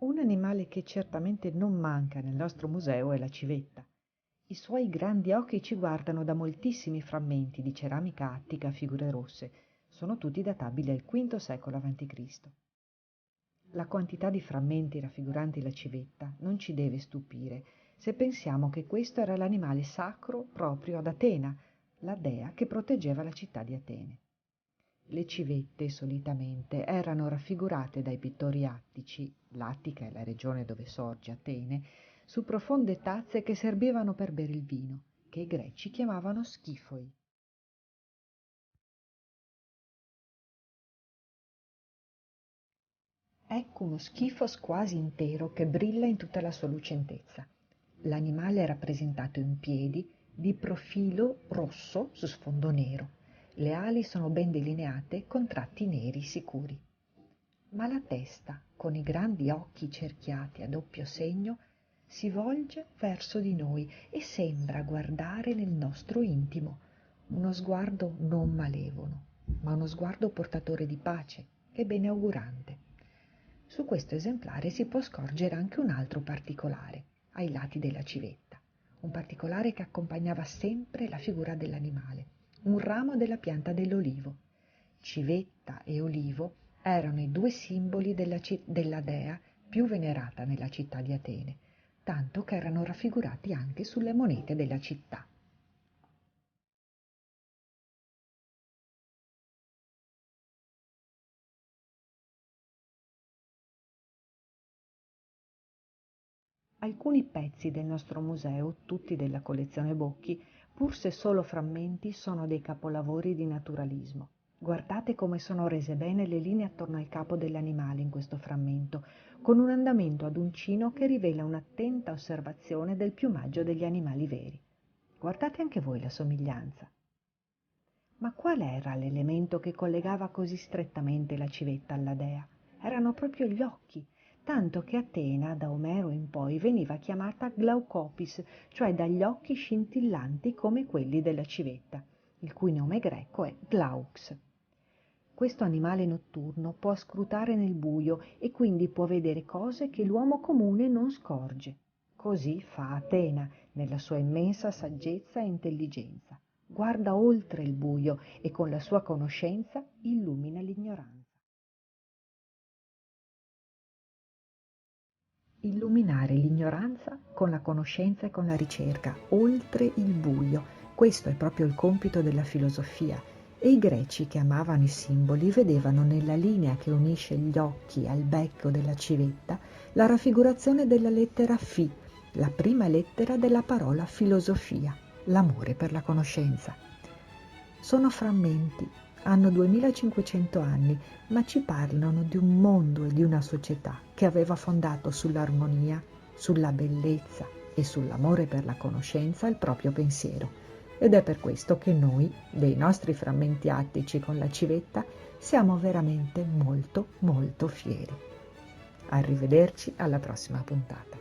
Un animale che certamente non manca nel nostro museo è la civetta. I suoi grandi occhi ci guardano da moltissimi frammenti di ceramica attica a figure rosse. Sono tutti databili al V secolo a.C. La quantità di frammenti raffiguranti la civetta non ci deve stupire se pensiamo che questo era l'animale sacro proprio ad Atena, la dea che proteggeva la città di Atene. Le civette solitamente erano raffigurate dai pittori attici, l'Attica è la regione dove sorge Atene, su profonde tazze che servivano per bere il vino, che i greci chiamavano schifoi. Ecco uno schifos quasi intero che brilla in tutta la sua lucentezza. L'animale è rappresentato in piedi, di profilo rosso su sfondo nero. Le ali sono ben delineate con tratti neri sicuri. Ma la testa, con i grandi occhi cerchiati a doppio segno, si volge verso di noi e sembra guardare nel nostro intimo. Uno sguardo non malevolo, ma uno sguardo portatore di pace e beneaugurante. Su questo esemplare si può scorgere anche un altro particolare, ai lati della civetta, un particolare che accompagnava sempre la figura dell'animale, un ramo della pianta dell'olivo. Civetta e olivo erano i due simboli della dea più venerata nella città di Atene, tanto che erano raffigurati anche sulle monete della città. Alcuni pezzi del nostro museo, tutti della collezione Bocchi, pur se solo frammenti, sono dei capolavori di naturalismo. Guardate come sono rese bene le linee attorno al capo dell'animale in questo frammento, con un andamento ad uncino che rivela un'attenta osservazione del piumaggio degli animali veri. Guardate anche voi la somiglianza. Ma qual era l'elemento che collegava così strettamente la civetta alla dea? Erano proprio gli occhi, tanto che Atena, da Omero in poi, veniva chiamata Glaucopis, cioè dagli occhi scintillanti come quelli della civetta, il cui nome greco è Glaux. Questo animale notturno può scrutare nel buio e quindi può vedere cose che l'uomo comune non scorge. Così fa Atena, nella sua immensa saggezza e intelligenza. Guarda oltre il buio e con la sua conoscenza illumina l'ignoranza. Illuminare l'ignoranza con la conoscenza e con la ricerca, oltre il buio. Questo è proprio il compito della filosofia. E i greci che amavano i simboli vedevano nella linea che unisce gli occhi al becco della civetta la raffigurazione della lettera Φ, la prima lettera della parola filosofia, l'amore per la conoscenza. Sono frammenti, hanno 2500 anni, ma ci parlano di un mondo e di una società che aveva fondato sull'armonia, sulla bellezza e sull'amore per la conoscenza il proprio pensiero. Ed è per questo che noi, dei nostri frammenti attici con la civetta, siamo veramente molto molto fieri. Arrivederci alla prossima puntata.